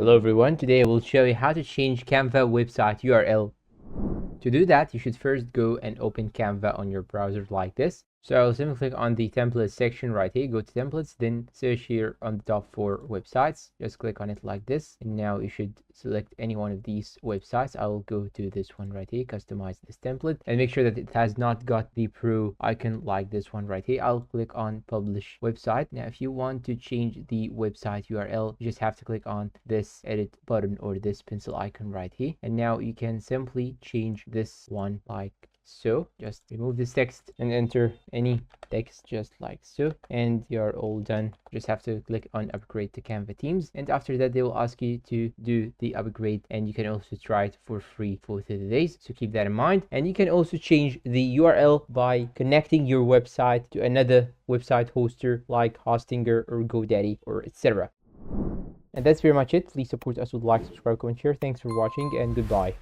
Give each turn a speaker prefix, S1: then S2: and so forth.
S1: Hello everyone, today I will show you how to change Canva website URL. To do that, you should first go and open Canva on your browser like this. So I'll simply click on the templates section right here, go to templates, then search here on the top for websites. Just click on it like this, and now you should select any one of these websites. I will go to this one right here, customize this template, and make sure that it has not got the pro icon like this one right here. I'll click on publish website. Now if you want to change the website URL, you just have to click on this edit button or this pencil icon right here, and now you can simply change this one like so. Just remove this text and enter any text just like so, and you're all done. Just have to click on upgrade to Canva Themes, and after that they will ask you to do the upgrade, and you can also try it for free for 30 days, so keep that in mind. And you can also change the URL by connecting your website to another website hoster like Hostinger or GoDaddy or etc. And that's very much it. Please support us with like, subscribe, comment, share. Thanks for watching, and goodbye.